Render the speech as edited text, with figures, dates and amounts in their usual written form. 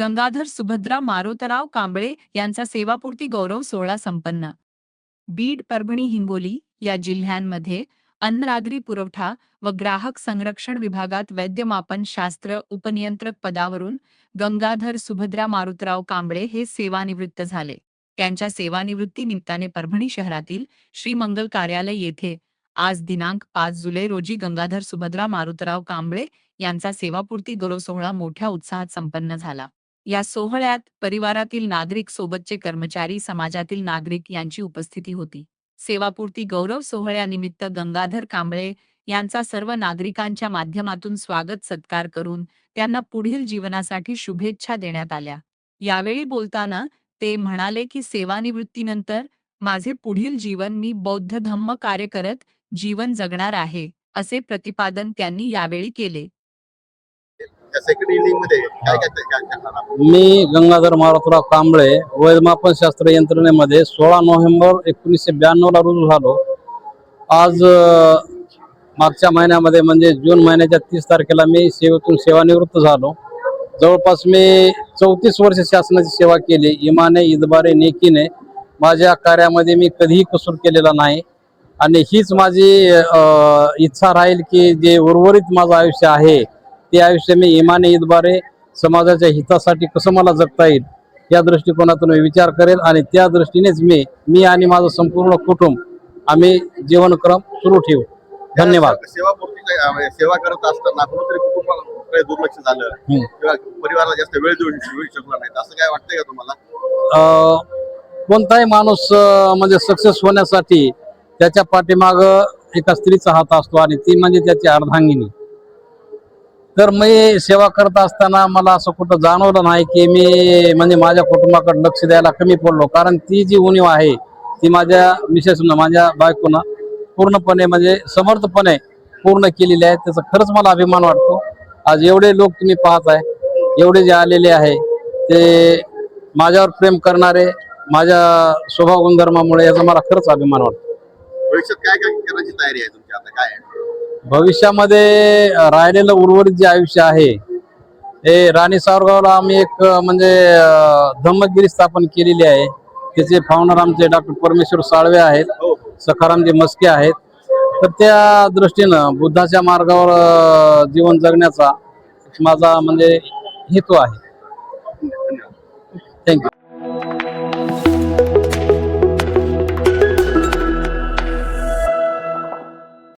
गंगाधर सुभद्रा मारोतराव कांबळे यांचा सेवापूर्ती गौरव सोहळा संपन्न. बीड, परभणी, हिंगोली या जिल्ह्यांमध्ये अन्न नागरी पुरवठा व ग्राहक संरक्षण विभागात वैद्यमापन शास्त्र उपनियंत्रक पदावरून गंगाधर सुभद्रा मारुतराव कांबळे हे सेवानिवृत्त झाले. त्यांच्या सेवानिवृत्ती निमित्ताने परभणी शहरातील श्री मंगल कार्यालय येथे आज दिनांक 5 जुलै रोजी गंगाधर सुभद्रा मारुतराव कांबळे यांचा सेवापूर्ती गौरव सोहळा मोठ्या उत्साहात संपन्न झाला. या सोहळ्यात परिवारातील नागरिक सोबतचे कर्मचारी, समाजातील नागरिक यांची उपस्थिती होती. सेवापूर्ती गौरव सोहळ्यानिमित्त गंगाधर कांबळे यांचा सर्व नागरिकांच्या माध्यमातून स्वागत सत्कार करून त्यांना पुढील जीवनासाठी शुभेच्छा देण्यात आल्या. यावेळी बोलताना ते म्हणाले की सेवानिवृत्तीनंतर माझे पुढील जीवन मी बौद्ध धम्म कार्य करत जीवन जगणार आहे, असे प्रतिपादन त्यांनी यावेळी केले. मी गंगाधर मारुतराव कांबळे वैद्यमापन शास्त्र यंत्रणेमध्ये 16 नोव्हेंबर 1992 ला रुजू झालो. आज मागच्या महिन्यामध्ये म्हणजे जून महिन्याच्या 30 तारखेला मी सेवेतून सेवानिवृत्त झालो. जवळपास मी 34 वर्ष शासनाची सेवा केली. इमाने, इतबारे, नेकीने माझ्या कार्यामध्ये मी कधीही कसूर केलेला नाही आणि हीच माझी इच्छा राहील की जे उर्वरित माझं आयुष्य आहे ते आयुष्य मी इमाने, इतबारे समाजाच्या हितासाठी कसं मला जगता येईल या दृष्टिकोनातून विचार करेल आणि त्या दृष्टीनेच मी आणि माझं संपूर्ण कुटुंब आम्ही जीवनक्रम सुरू ठेवू. धन्यवाद. सेवा करत असताना कुठेतरी कुटुंबाकडे दुर्लक्ष झालं किंवा परिवाराला जास्त वेळ देऊ शकला नाही, असं काय वाटतंय का तुम्हाला? कोणताही माणूस म्हणजे सक्सेस होण्यासाठी त्याच्या पाठीमाग एका स्त्रीचा हात असतो आणि ती म्हणजे त्याची अर्धांगिनी. तर मी सेवा करत असताना मला असं कुठं जाणवलं नाही की मी म्हणजे माझ्या कुटुंबाकडे लक्ष द्यायला कमी पडलो, कारण ती जी उणीव आहे ती माझ्या मिसेसनं, माझ्या बायकोनं पूर्णपणे म्हणजे समर्थपणे पूर्ण केलेली आहे. त्याचा खरंच मला अभिमान वाटतो. आज एवढे लोक तुम्ही पाहत आहे, एवढे जे आलेले आहे ते माझ्यावर प्रेम करणारे, माझ्या स्वभाव गुणधर्मामुळे, याचा मला खरंच अभिमान वाटतो. भविष्यात काय काय करण्याची तयारी आहे तुमची? आता काय आहे भविष्यामध्ये राहिलेलं उर्वरित जे आयुष्य आहे हे राणी सावरगावला आम्ही एक म्हणजे धम्मगिरी स्थापन केलेली आहे. त्याचे फाउंडर आमचे डॉक्टर परमेश्वर साळवे आहेत, सखारामजी मस्के आहेत. तर त्या दृष्टीनं बुद्धाच्या मार्गावर जीवन जगण्याचा माझा म्हणजे हेतू आहे. थँक्यू.